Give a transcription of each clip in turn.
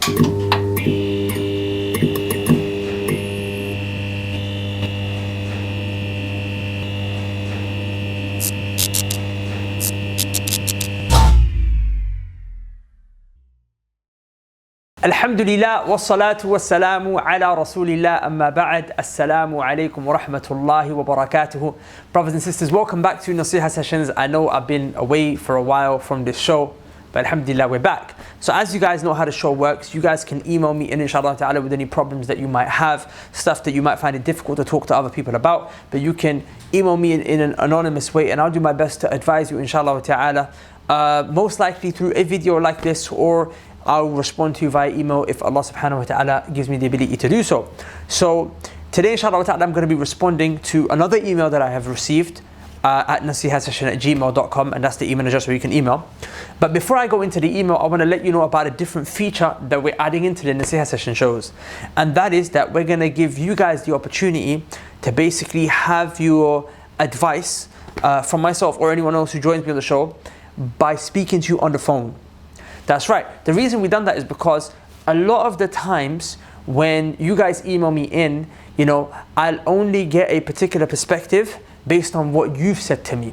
Alhamdulillah wassalatu wassalamu ala rasulillah amma ba'd. Assalamu alaikum wa rahmatullahi wa barakatuhu. Brothers and sisters, welcome back to Nasiha Sessions. I know I've been away for a while from this show, but alhamdulillah we're back. So as you guys know how the show works, you guys can email me inshallah ta'ala with any problems that you might have, stuff that you might find it difficult to talk to other people about, but you can email me in an anonymous way and I'll do my best to advise you inshallah ta'ala, most likely through a video like this, or I'll respond to you via email if Allah subhanahu wa ta'ala gives me the ability to do so. So today inshallah ta'ala I'm going to be responding to another email that I have received at nasihasession@gmail.com, and that's the email address where you can email. But before I go into the email, I want to let you know about a different feature that we're adding into the Nasiha Session shows, and that is that we're going to give you guys the opportunity to basically have your advice from myself or anyone else who joins me on the show by speaking to you on the phone. That's right. The reason we've done that is because a lot of the times when you guys email me in, I'll only get a particular perspective based on what you've said to me.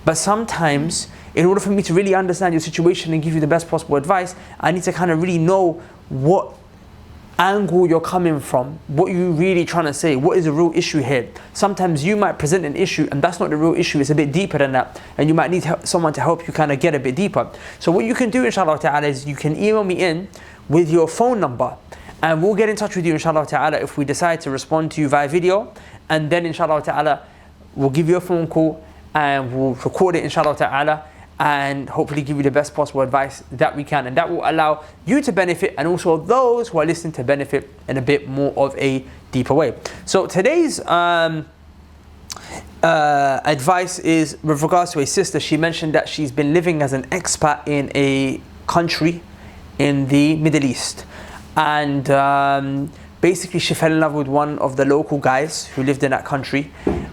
But sometimes, in order for me to really understand your situation and give you the best possible advice, I need to kind of really know what angle you're coming from, what you're really trying to say, what is the real issue here. Sometimes you might present an issue and that's not the real issue, it's a bit deeper than that, and you might need someone to help you kind of get a bit deeper. So what you can do inshallah ta'ala is you can email me in with your phone number and we'll get in touch with you inshallah ta'ala if we decide to respond to you via video, and then inshallah ta'ala we'll give you a phone call and we'll record it inshallah ta'ala and hopefully give you the best possible advice that we can, and that will allow you to benefit and also those who are listening to benefit in a bit more of a deeper way. So today's advice is with regards to a sister. She mentioned that she's been living as an expat in a country in the Middle East, and basically she fell in love with one of the local guys who lived in that country,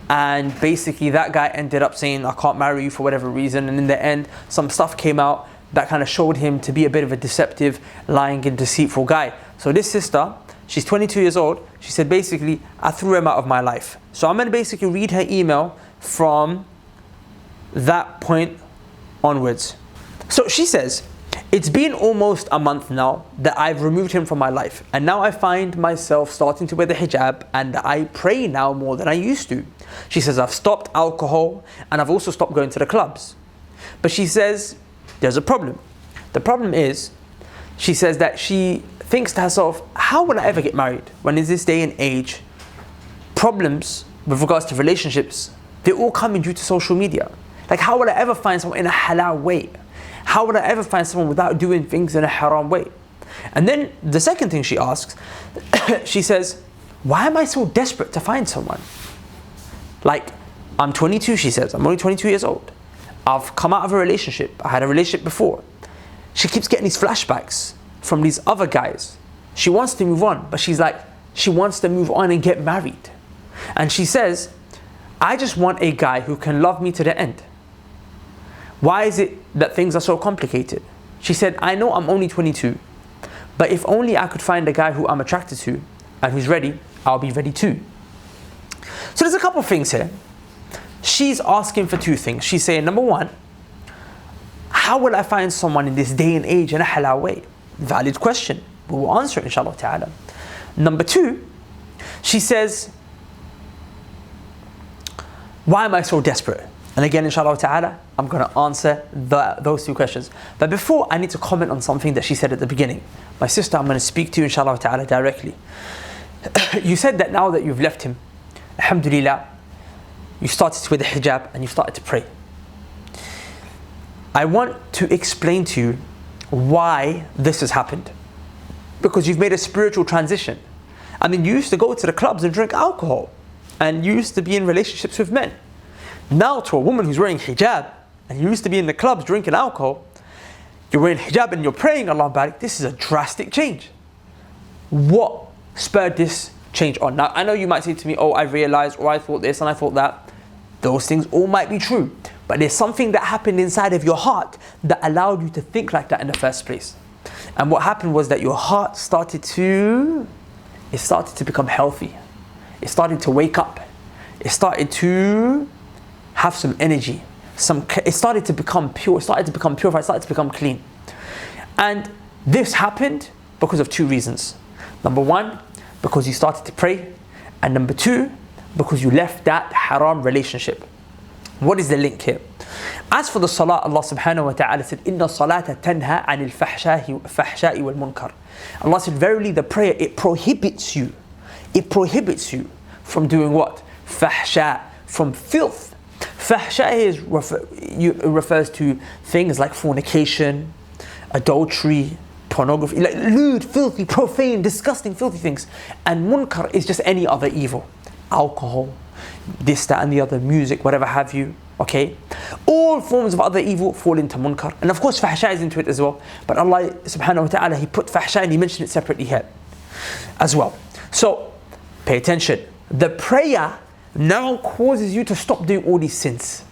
and basically that guy ended up saying, I can't marry you for whatever reason, and in the end some stuff came out that kind of showed him to be a bit of a deceptive, lying and deceitful guy. So this sister, she's 22 years old, she said basically, I threw him out of my life. So I'm going to basically read her email from that point onwards. So she says, it's been almost a month now that I've removed him from my life, and now I find myself starting to wear the hijab and I pray now more than I used to. She says I've stopped alcohol and I've also stopped going to the clubs. But she says there's a problem. The problem is, she says that she thinks to herself, how will I ever get married when in this day and age problems with regards to relationships, they're all coming due to social media. Like, how will I ever find someone in a halal way? How would I ever find someone without doing things in a haram way? And then the second thing she asks, she says, why am I so desperate to find someone? Like, I'm 22, she says, I'm only 22 years old. I've come out of a relationship. I had a relationship before. She keeps getting these flashbacks from these other guys. She wants to move on, but she's like, she wants to move on and get married. And she says, I just want a guy who can love me to the end. Why is it that things are so complicated? She said, I know I'm only 22, but if only I could find a guy who I'm attracted to and who's ready, I'll be ready too. So there's a couple of things here. She's asking for two things. She's saying, number one, how will I find someone in this day and age in a halal way? Valid question. We will answer it inshallah ta'ala. Number two, she says, why am I so desperate? And again, inshallah ta'ala, I'm going to answer those two questions. But before, I need to comment on something that she said at the beginning. My sister, I'm going to speak to you, inshallah ta'ala, directly. You said that now that you've left him, alhamdulillah, you started with the hijab and you started to pray. I want to explain to you why this has happened. Because you've made a spiritual transition. I mean, you used to go to the clubs and drink alcohol, and you used to be in relationships with men. Now to a woman who's wearing hijab, and you used to be in the clubs drinking alcohol, you're wearing hijab and you're praying, Allah barik, this is a drastic change. What spurred this change on? Now, I know you might say to me, oh, I realized, or I thought this and I thought that. Those things all might be true, but there's something that happened inside of your heart that allowed you to think like that in the first place. And what happened was that your heart started to become healthy. It started to wake up. It started to have some energy. It started to become pure. It started to become purified. It started to become clean. And this happened because of two reasons. Number one, because you started to pray. And number two, because you left that haram relationship. What is the link here? As for the salah, Allah subhanahu wa ta'ala said, Inna salata tanha anil fahsha'i wal munkar. Allah said, verily the prayer, it prohibits you. It prohibits you from doing what? Fahsha, from filth. Fahsha refers to things like fornication, adultery, pornography, like lewd, filthy, profane, disgusting, filthy things. And munkar is just any other evil. Alcohol, this, that and the other, music, whatever have you, okay? All forms of other evil fall into munkar. And of course fahsha is into it as well. But Allah subhanahu wa ta'ala, He put fahsha and He mentioned it separately here as well. So, pay attention. The prayer now causes you to stop doing all these sins.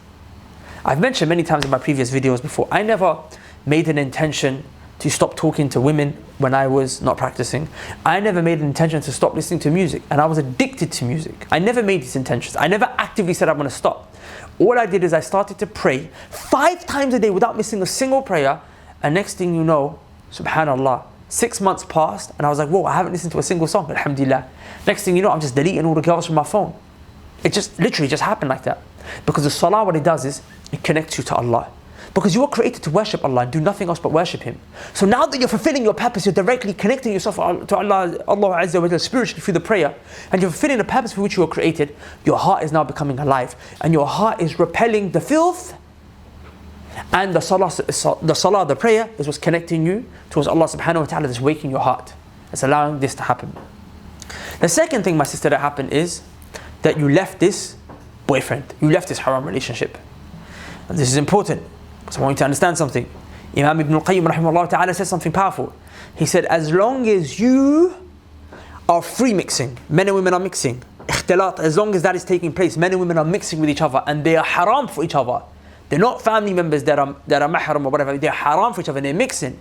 I've mentioned many times in my previous videos before, I never made an intention to stop talking to women when I was not practicing. I never made an intention to stop listening to music, and I was addicted to music. I never made these intentions. I never actively said I'm going to stop. All I did is I started to pray 5 times a day without missing a single prayer, and next thing you know, subhanallah, 6 months passed and I was like, whoa, I haven't listened to a single song, alhamdulillah. Next thing you know, I'm just deleting all the girls from my phone. It just literally just happened like that. Because the salah, what it does is, it connects you to Allah. Because you were created to worship Allah and do nothing else but worship Him. So now that you're fulfilling your purpose, you're directly connecting yourself to Allah Azza wa Jalla spiritually through the prayer, and you're fulfilling the purpose for which you were created, your heart is now becoming alive. And your heart is repelling the filth. And the salah, the prayer, is what's connecting you towards Allah subhanahu wa ta'ala, that's waking your heart. It's allowing this to happen. The second thing, my sister, that happened is that you left this boyfriend. You left this haram relationship. And this is important. So I want you to understand something. Imam Ibn al-Qayyim rahimahullah ta'ala said something powerful. He said, as long as you are free mixing, men and women are mixing, ikhtilat, as long as that is taking place, men and women are mixing with each other and they are haram for each other, they're not family members that are mahram or whatever, they're haram for each other and they're mixing,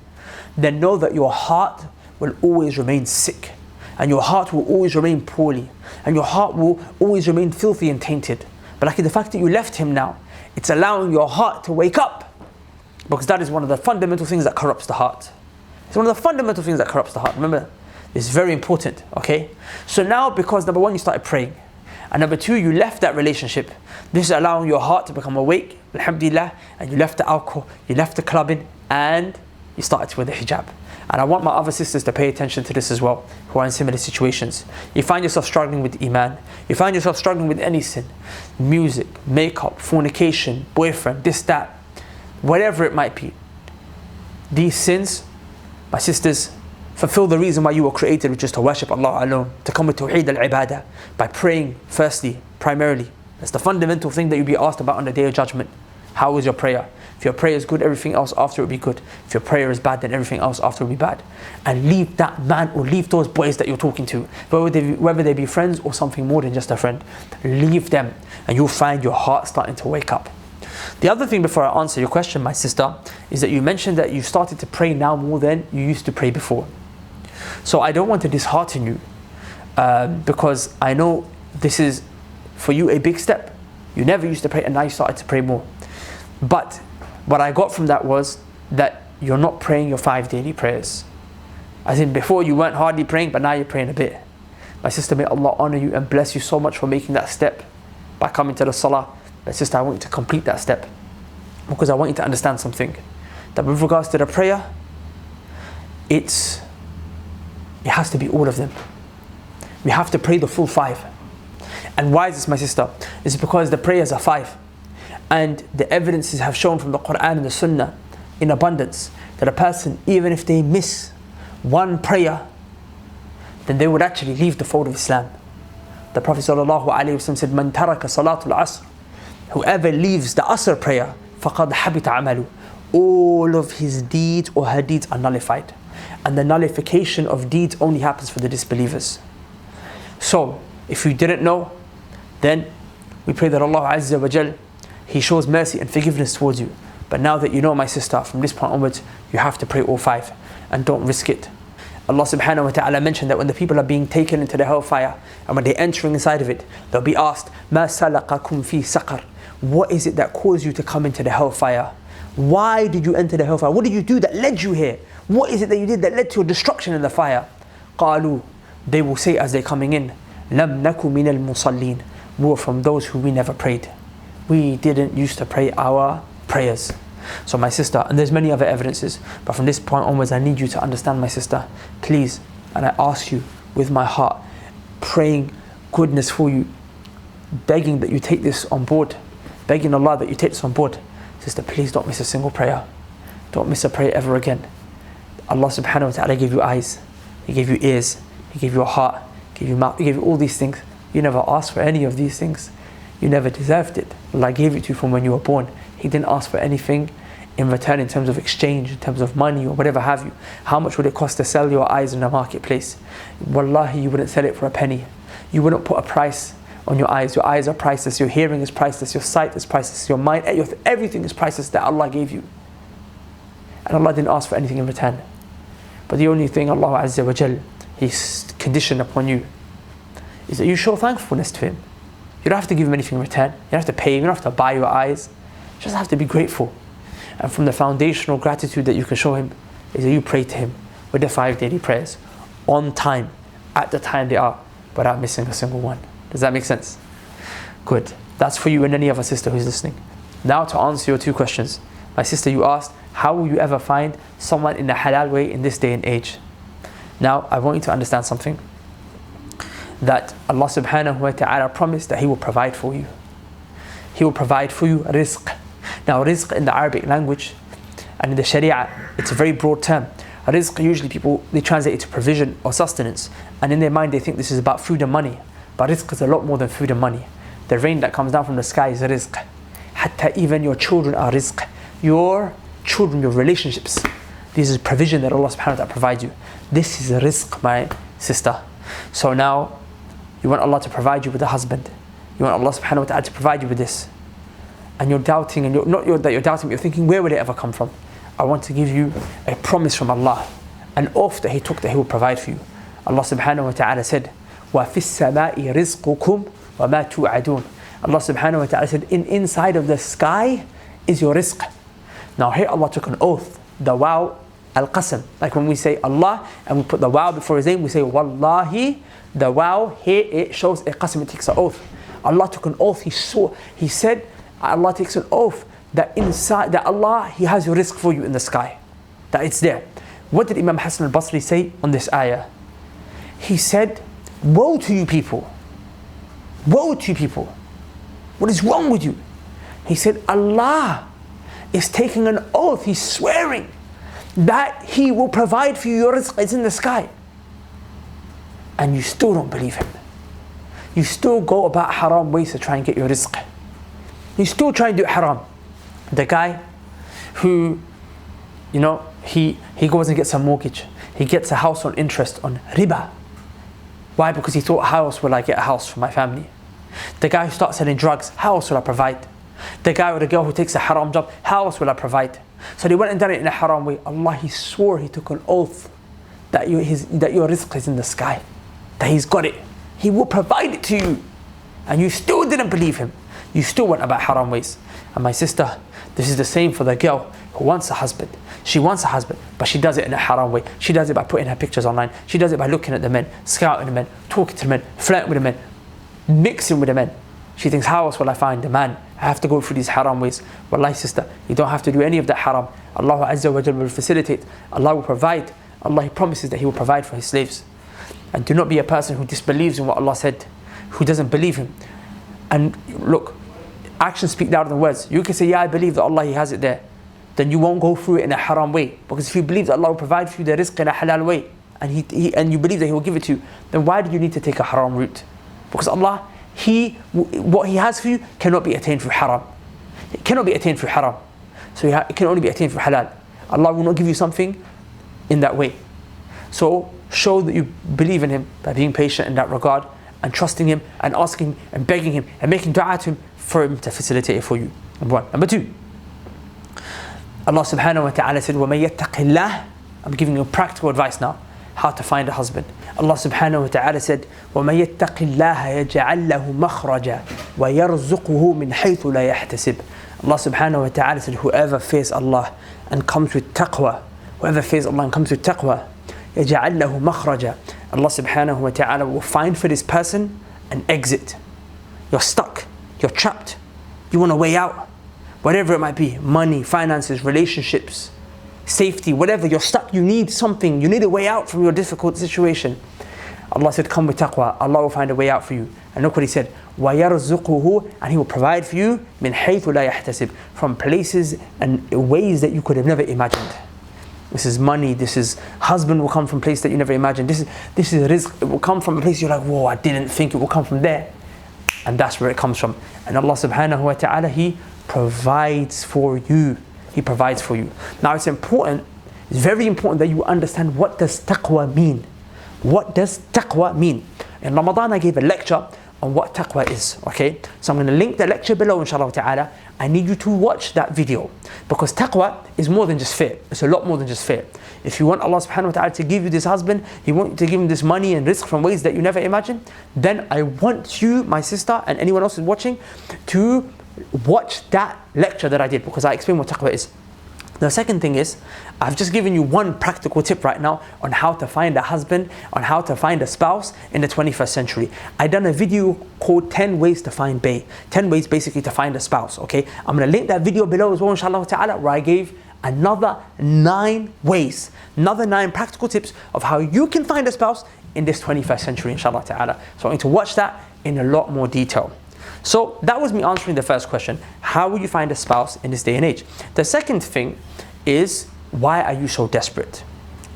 then know that your heart will always remain sick, and your heart will always remain poorly, and your heart will always remain filthy and tainted. But like the fact that you left him now, it's allowing your heart to wake up. Because that is one of the fundamental things that corrupts the heart. It's one of the fundamental things that corrupts the heart. Remember, it's very important, okay? So now, because number one, you started praying, and number two, you left that relationship, this is allowing your heart to become awake, alhamdulillah, and you left the alcohol, you left the clubbing, and you started to wear the hijab. And I want my other sisters to pay attention to this as well, who are in similar situations. You find yourself struggling with iman, you find yourself struggling with any sin, music, makeup, fornication, boyfriend, this, that, whatever it might be. These sins, my sisters, fulfill the reason why you were created, which is to worship Allah alone, to come with tawheed al-ibadah, by praying firstly, primarily. That's the fundamental thing that you'll be asked about on the Day of Judgment. How was your prayer? If your prayer is good, everything else after will be good. If your prayer is bad, then everything else after will be bad. And leave that man or leave those boys that you're talking to, whether they be friends or something more than just a friend. Leave them, and you'll find your heart starting to wake up. The other thing, before I answer your question, my sister, is that you mentioned that you started to pray now more than you used to pray before. So I don't want to dishearten you, because I know this is for you a big step. You never used to pray and now you started to pray more. But what I got from that was that you're not praying your 5 daily prayers. As in, before you weren't hardly praying, but now you're praying a bit. My sister, may Allah honor you and bless you so much for making that step by coming to the salah. But sister, I want you to complete that step, because I want you to understand something, that with regards to the prayer, it has to be all of them. We have to pray the full 5. And why is this, my sister? It's because the prayers are 5. And the evidences have shown from the Quran and the Sunnah in abundance that a person, even if they miss one prayer, then they would actually leave the fold of Islam. The Prophet ﷺ said, "Man taraka salatul asr," whoever leaves the asr prayer, فَقَدْ حَبِطَ عَمَلُهُ, all of his deeds or her deeds are nullified. And the nullification of deeds only happens for the disbelievers. So, if you didn't know, then we pray that Allah Azza wa Jal, He shows mercy and forgiveness towards you. But now that you know, my sister, from this point onwards, you have to pray all 5. and don't risk it. Allah subhanahu wa ta'ala mentioned that when the people are being taken into the hellfire and when they're entering inside of it, they'll be asked, مَا سَلَقَكُمْ فِي سَقَرٍ? What is it that caused you to come into the hellfire? Why did you enter the hellfire? What did you do that led you here? What is it that you did that led to your destruction in the fire? قَالُوا, they will say as they're coming in, لَمْ نَكُ مِنَ الْمُصَلِّينَ, we were from those who we never prayed. We didn't used to pray our prayers. So my sister, and there's many other evidences, but from this point onwards I need you to understand, my sister, please, and I ask you with my heart, praying goodness for you, begging that you take this on board, begging Allah that you take this on board. Sister, please don't miss a single prayer. Don't miss a prayer ever again. Allah subhanahu wa ta'ala gave you eyes, He gave you ears, He gave you a heart, He gave you mouth, He gave you all these things. You never asked for any of these things. You never deserved it. Allah gave it to you from when you were born. He didn't ask for anything in return in terms of exchange, in terms of money or whatever have you. How much would it cost to sell your eyes in the marketplace? Wallahi, you wouldn't sell it for a penny. You wouldn't put a price on your eyes. Your eyes are priceless, your hearing is priceless, your sight is priceless, your mind, everything is priceless that Allah gave you. And Allah didn't ask for anything in return. But the only thing Allah Azza wa Jal, He's conditioned upon you is that you show thankfulness to Him. You don't have to give Him anything in return. You don't have to pay Him, you don't have to buy your eyes. You just have to be grateful. And from the foundational gratitude that you can show Him is that you pray to Him with the 5 daily prayers on time, at the time they are, without missing a single one. Does that make sense? Good. That's for you and any other sister who's listening. Now to answer your 2 questions. My sister, you asked, how will you ever find someone in the halal way in this day and age? Now, I want you to understand something. That Allah subhanahu wa ta'ala promised that He will provide for you. He will provide for you rizq. Now rizq in the Arabic language and in the Sharia, it's a very broad term. Rizq, usually people, they translate it to provision or sustenance, and in their mind they think this is about food and money. But rizq is a lot more than food and money. The rain that comes down from the sky is rizq. Hatta even your children are rizq. Your children, your relationships, this is provision that Allah subhanahu wa ta'ala provides you. This is rizq, my sister. So now, you want Allah to provide you with a husband. You want Allah subhanahu wa ta'ala to provide you with this. And you're doubting, and you're doubting, you're thinking, where would it ever come from? I want to give you a promise from Allah, an oath that He took that He will provide for you. Allah subhanahu wa ta'ala said, وَفِي السَّمَاءِ رِزْقُكُمْ وَمَا تُوعَدُونَ. Allah subhanahu wa ta'ala said, inside of the sky is your rizq. Now here Allah took an oath, the wow al-qasam. Like when we say Allah and we put the wow before His name, we say Wallahi. The wow here, it shows a qasam, it takes an oath. Allah took an oath, He swore, He said, Allah takes an oath that inside, that Allah, He has your rizq for you in the sky. That it's there. What did Imam Hassan al-Basri say on this ayah? He said, woe to you people. Woe to you people. What is wrong with you? He said, Allah is taking an oath, He's swearing that He will provide for you your rizq, it's in the sky. And you still don't believe Him. You still go about haram ways to try and get your rizq. You still try and do haram. The guy who, you know, he goes and gets a mortgage. He gets a house on interest on riba. Why? Because he thought, how else will I get a house for my family? The guy who starts selling drugs, how else will I provide? The guy or the girl who takes a haram job, how else will I provide? So they went and done it in a haram way. Allah, He swore, He took an oath that your rizq is in the sky, that He's got it. He will provide it to you. And you still didn't believe Him. You still went about haram ways. And my sister, this is the same for the girl who wants a husband. She wants a husband, but she does it in a haram way. She does it by putting her pictures online. She does it by looking at the men, scouting the men, talking to the men, flirting with the men, mixing with the men. She thinks, how else will I find a man? I have to go through these haram ways. Wallahi sister, you don't have to do any of that haram. Allah Azza wa Jalla will facilitate. Allah will provide. Allah, He promises that He will provide for His slaves. And do not be a person who disbelieves in what Allah said, who doesn't believe Him. And look, actions speak louder than words. You can say, yeah, I believe that Allah, He has it there. Then you won't go through it in a haram way. Because if you believe that Allah will provide for you the rizq in a halal way, and you believe that He will give it to you, then why do you need to take a haram route? Because Allah, what He has for you cannot be attained through haram. It cannot be attained through haram. So it can only be attained through halal. Allah will not give you something in that way. So show that you believe in Him by being patient in that regard, and trusting Him, and asking and begging Him, and making dua to Him for Him to facilitate it for you. Number one. Number two, Allah subhanahu wa ta'ala said, وَمَن يَتَّقِ اللَّهِ I'm giving you practical advice now, how to find a husband. Allah subhanahu wa ta'ala said, وَمَن يَتَّقِ اللَّهَ يَجْعَلْ لَهُ مَخْرَجًا وَيَرْزُقْهُ مِنْ حَيْثُ لَا يَحْتَسِبُ. Allah subhanahu wa ta'ala said, whoever fears Allah and comes with taqwa, whoever fears Allah and comes with taqwa, يَجْعَلْ لَهُ مَخْرَجًا. Allah subhanahu wa ta'ala will find for this person an exit. You're stuck, you're trapped, you want a way out. Whatever it might be, money, finances, relationships, safety, whatever, you're stuck, you need something, you need a way out from your difficult situation. Allah said, come with taqwa, Allah will find a way out for you. And look what He said, وَيَرْزُقُهُ, and He will provide for you مِنْ حَيْثُ لَا يَحْتَسِبُ, from places and ways that you could have never imagined. This is money, this is husband will come from places that you never imagined. This is rizq, it will come from a place you're like, whoa, I didn't think it will come from there. And that's where it comes from. And Allah subhanahu wa ta'ala, He provides for you. He provides for you. Now it's very important that you understand, what does taqwa mean? What does taqwa mean? In Ramadan I gave a lecture on what taqwa is, okay? So I'm going to link the lecture below, inshallah ta'ala. I need you to watch that video, because taqwa is more than just fear. It's a lot more than just fear. If you want Allah subhanahu wa ta'ala to give you this husband, He wants to give him this money and rizq from ways that you never imagined, then I want you, my sister, and anyone else who's watching, to watch that lecture that I did, because I explain what taqwa is. The second thing is, I've just given you one practical tip right now on how to find a husband, on how to find a spouse in the 21st century. I've done a video called 10 ways to find bae. 10 ways basically to find a spouse, okay? I'm going to link that video below as well, inshallah ta'ala, where I gave another 9 ways, another 9 practical tips of how you can find a spouse in this 21st century, inshallah ta'ala. So I want you to watch that in a lot more detail. So that was me answering the first question. How will you find a spouse in this day and age? The second thing is, why are you so desperate?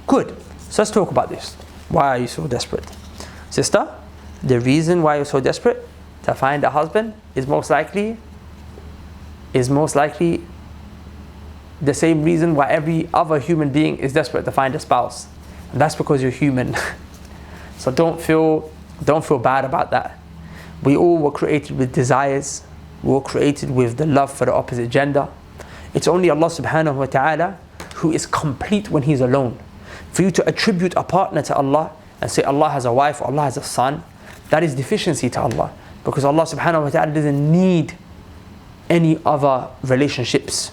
Good. So let's talk about this. Why are you so desperate? Sister, the reason why you're so desperate to find a husband is most likely the same reason why every other human being is desperate to find a spouse. And that's because you're human. So don't feel bad about that. We all were created with desires. We were created with the love for the opposite gender. It's only Allah subhanahu wa ta'ala who is complete when He's alone. For you to attribute a partner to Allah and say Allah has a wife or Allah has a son, that is deficiency to Allah. Because Allah subhanahu wa ta'ala doesn't need any other relationships.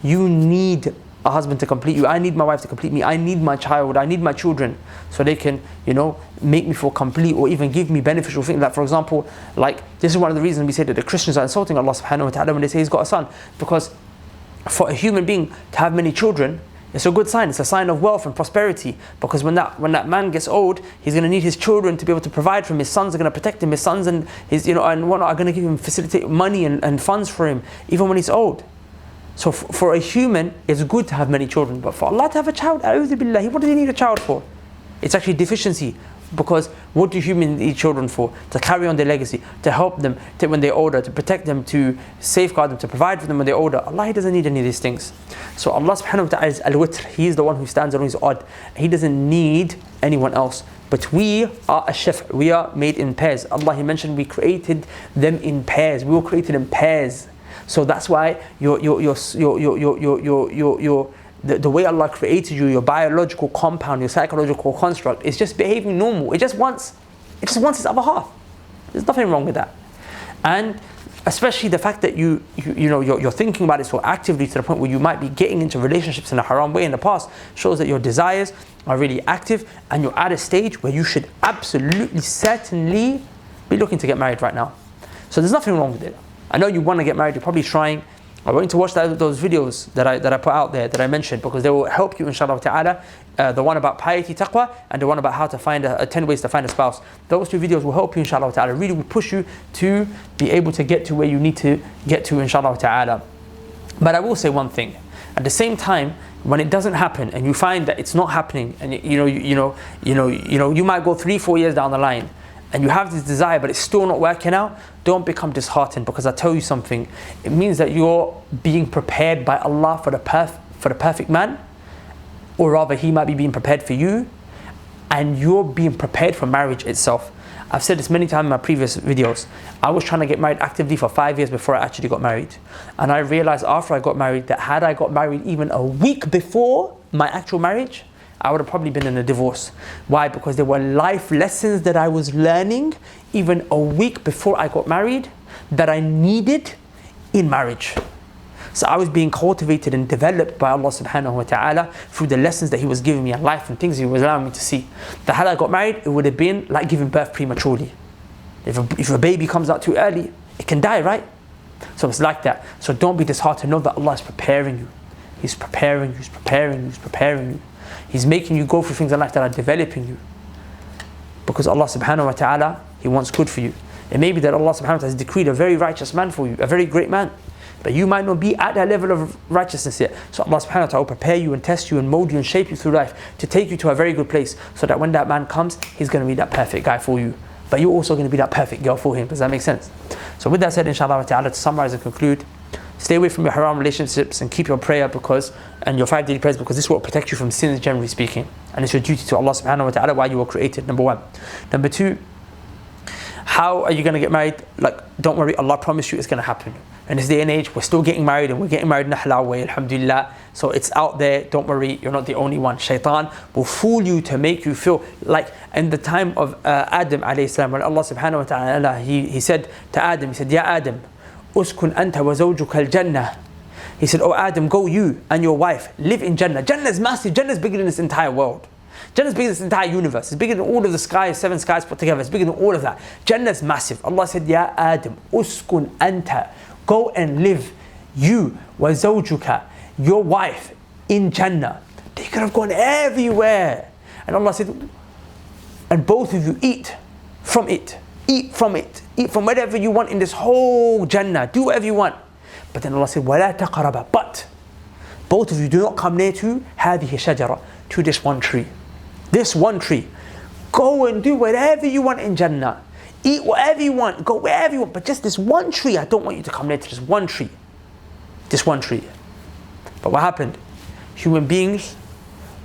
You need a husband to complete you. I need my wife to complete me. I need my child. I need my children, so they can, make me feel complete, or even give me beneficial things. Like, for example, this is one of the reasons we say that the Christians are insulting Allah subhanahu wa ta'ala when they say He's got a son. Because for a human being to have many children, it's a good sign. It's a sign of wealth and prosperity. Because when that man gets old, he's going to need his children to be able to provide for him. His sons are going to protect him. His sons and his and whatnot are going to give him, facilitate money and funds for him, even when he's old. So for a human, it's good to have many children. But for Allah to have a child, a'udhu billahi, what does He need a child for? It's actually deficiency. Because what do humans need children for? To carry on their legacy, to help them when they're older, to protect them, to safeguard them, to provide for them when they're older. Allah, He doesn't need any of these things. So Allah subhanahu wa ta'ala is al-witr. He is the one who stands alone, He's odd. He doesn't need anyone else. But we are a shaf', we are made in pairs. Allah, He mentioned we created them in pairs. We were created in pairs. So that's why the way Allah created you, your biological compound, your psychological construct, is just behaving normal. It just wants its other half. There's nothing wrong with that. And especially the fact that you're thinking about it so actively, to the point where you might be getting into relationships in a haram way in the past, shows that your desires are really active, and you're at a stage where you should absolutely, certainly be looking to get married right now. So there's nothing wrong with it. I know you want to get married, you're probably trying. I want you to watch those videos that I put out there, that I mentioned, because they will help you, inshallah ta'ala. The one about piety, taqwa, and the one about how to find 10 ways to find a spouse. Those 2 videos will help you, inshallah ta'ala. Really will push you to be able to get to where you need to get to, inshallah ta'ala. But I will say one thing. At the same time, when it doesn't happen and you find that it's not happening, and you might go 3-4 years down the line, and you have this desire but it's still not working out, don't become disheartened, because I tell you something, it means that you're being prepared by Allah for the perfect man, or rather He might be being prepared for you, and you're being prepared for marriage itself. I've said this many times in my previous videos. I was trying to get married actively for 5 years before I actually got married, and I realized after I got married that had I got married even a week before my actual marriage, I would have probably been in a divorce. Why? Because there were life lessons that I was learning even a week before I got married that I needed in marriage. So I was being cultivated and developed by Allah subhanahu wa ta'ala through the lessons that He was giving me in life and things He was allowing me to see. That had I got married, it would have been like giving birth prematurely. If a baby comes out too early, it can die, right? So it's like that. So don't be disheartened. Know that Allah is preparing you. He's preparing you, He's preparing you, He's preparing you. He's making you go through things in life that are developing you. Because Allah subhanahu wa ta'ala, He wants good for you. It may be that Allah subhanahu wa ta'ala has decreed a very righteous man for you, a very great man. But you might not be at that level of righteousness yet. So Allah subhanahu wa ta'ala will prepare you and test you and mold you and shape you through life to take you to a very good place, so that when that man comes, he's going to be that perfect guy for you. But you're also going to be that perfect girl for him. Does that make sense? So with that said, inshallah ta'ala, to summarize and conclude, stay away from your haram relationships and keep your prayer and your 5 daily prayers, because this will protect you from sins, generally speaking. And it's your duty to Allah subhanahu wa ta'ala why you were created, number 1. Number 2, how are you going to get married? Like, don't worry, Allah promised you it's going to happen. In this day and age, we're still getting married, and we're getting married in a halal way, alhamdulillah. So it's out there, don't worry, you're not the only one. Shaitan will fool you to make you feel like in the time of Adam alayhi salam, when Allah subhanahu wa ta'ala, he said to Adam, He said, Ya Adam, uskun anta wa zawjuka al-jannah. He said, oh Adam, go you and your wife, live in Jannah. Jannah is massive, Jannah is bigger than this entire world. Jannah is bigger than this entire universe. It's bigger than all of the skies, 7 skies put together. It's bigger than all of that. Jannah is massive. Allah said, Ya Adam, uskun anta. Go and live, you wa zawjuka, your wife, in Jannah. They could have gone everywhere. And Allah said, and both of you eat from it. Eat from it. Eat from whatever you want in this whole Jannah. Do whatever you want. But then Allah said, وَلَا تَقَرَبَ. But both of you do not come near to هَذِهِ شَجَرَةً, to this one tree. This one tree. Go and do whatever you want in Jannah. Eat whatever you want, go wherever you want, but just this one tree, I don't want you to come near to this one tree. This one tree. But what happened? Human beings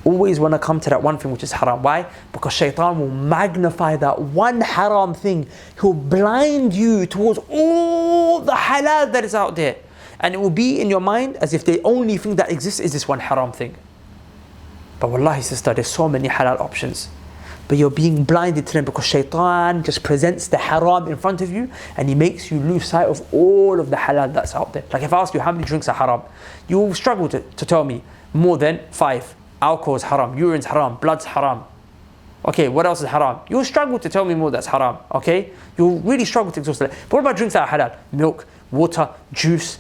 always want to come to that one thing which is haram. Why? Because shaitan will magnify that one haram thing. He'll blind you towards all the halal that is out there. And it will be in your mind as if the only thing that exists is this one haram thing. But wallahi sister, there's so many halal options. But you're being blinded to them because shaitan just presents the haram in front of you, and he makes you lose sight of all of the halal that's out there. Like if I ask you how many drinks are haram, you will struggle to tell me more than 5. Alcohol is haram, urine's haram, blood's haram. Okay, what else is haram? You'll struggle to tell me more that's haram, okay? You'll really struggle to exhaust that. But what about drinks that are halal? Milk, water, juice,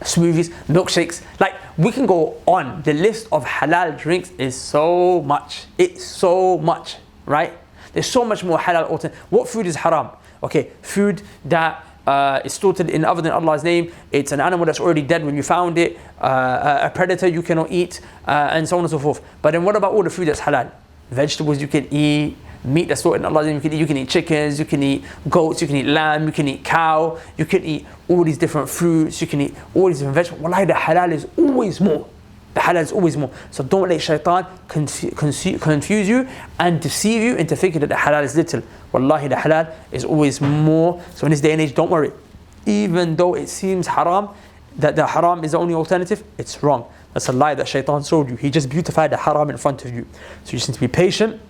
smoothies, milkshakes. Like, we can go on. The list of halal drinks is so much. It's so much, right? There's so much more halal alternative. What food is haram? Okay, food that is slaughtered in other than Allah's name. It's an animal that's already dead when you found it. A predator you cannot eat, and so on and so forth. But then what about all the food that's halal? Vegetables you can eat, meat that's slaughtered in Allah's name you can eat chickens, you can eat goats, you can eat lamb, you can eat cow, you can eat all these different fruits, you can eat all these different vegetables. Wallahi, the halal is always more. The halal is always more. So don't let shaitan confuse you and deceive you into thinking that the halal is little. Wallahi, the halal is always more. So in this day and age, don't worry. Even though it seems haram, that the haram is the only alternative, it's wrong. That's a lie that shaitan sold you. He just beautified the haram in front of you. So you just need to be patient.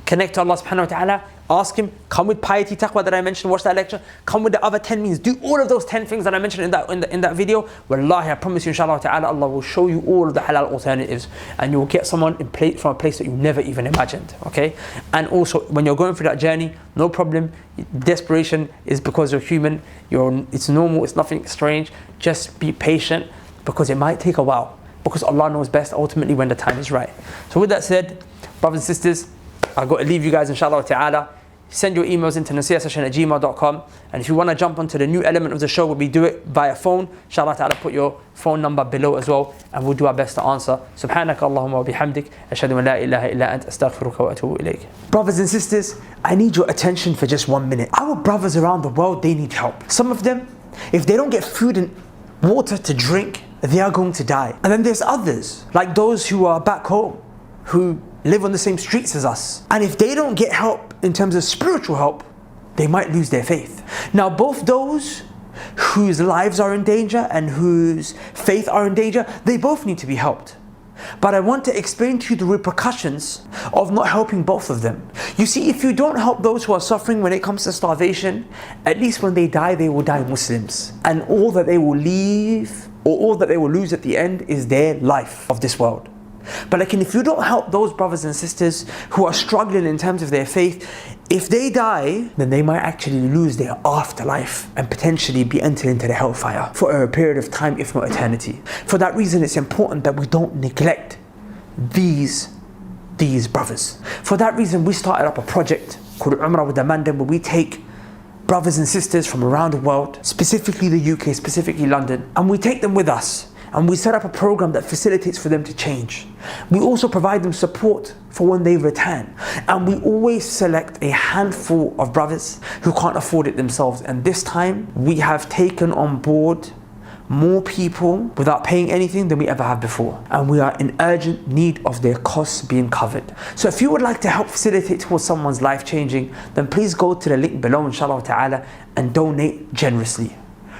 Connect to Allah subhanahu wa ta'ala, ask Him, come with piety, taqwa that I mentioned, watch that lecture, come with the other 10 means, do all of those 10 things that I mentioned in that video. Wallahi, I promise you, inshallah ta'ala, Allah will show you all of the halal alternatives, and you will get someone from a place that you never even imagined, okay? And also, when you're going through that journey, no problem, desperation is because you're human, it's normal, it's nothing strange, just be patient, because it might take a while, because Allah knows best ultimately when the time is right. So with that said, brothers and sisters, I've got to leave you guys, inshallah ta'ala. Send your emails into nasihasession@gmail.com. And if you want to jump onto the new element of the show, where we do it via phone, inshallah ta'ala, put your phone number below as well, and we'll do our best to answer. Subhanaka Allahumma wa bihamdik, ashhadu an la ilaha illa ant, astaghfiruka wa atubu ilayk. Brothers and sisters, I need your attention for just 1 minute. Our brothers around the world, they need help. Some of them, if they don't get food and water to drink, they are going to die. And then there's others, like those who are back home, who live on the same streets as us. And if they don't get help in terms of spiritual help, they might lose their faith. Now, both those whose lives are in danger and whose faith are in danger, they both need to be helped. But I want to explain to you the repercussions of not helping both of them. You see, if you don't help those who are suffering when it comes to starvation, at least when they will die Muslims. And all that they will leave, or all that they will lose at the end, is their life of this world. But if you don't help those brothers and sisters who are struggling in terms of their faith, if they die, then they might actually lose their afterlife and potentially be entered into the hellfire for a period of time, if not eternity. For that reason, it's important that we don't neglect these brothers. For that reason, we started up a project called Umrah with the Mandem, where we take brothers and sisters from around the world, specifically the UK, specifically London, and we take them with us. And we set up a program that facilitates for them to change. We also provide them support for when they return. And we always select a handful of brothers who can't afford it themselves. And this time, we have taken on board more people without paying anything than we ever have before. And we are in urgent need of their costs being covered. So if you would like to help facilitate towards someone's life changing, then please go to the link below, inshallah ta'ala, and donate generously.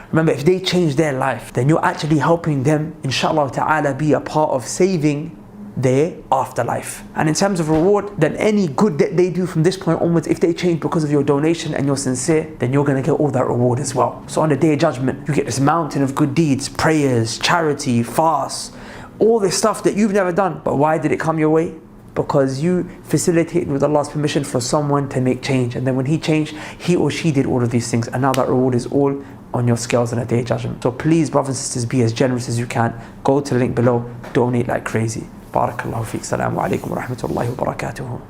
Remember, if they change their life, then you're actually helping them, inshallah ta'ala, be a part of saving their afterlife. And in terms of reward, then any good that they do from this point onwards, if they change because of your donation and you're sincere, then you're going to get all that reward as well. So on the Day of Judgment, you get this mountain of good deeds, prayers, charity, fasts, all this stuff that you've never done. But why did it come your way? Because you facilitated with Allah's permission for someone to make change. And then when he changed, he or she did all of these things. And now that reward is all on your scales on a Day of Judgment. So please, brothers and sisters, be as generous as you can. Go to the link below, donate like crazy. Barakallahu feek. Assalamu alaikum wa rahmatullahi wa barakatuhu.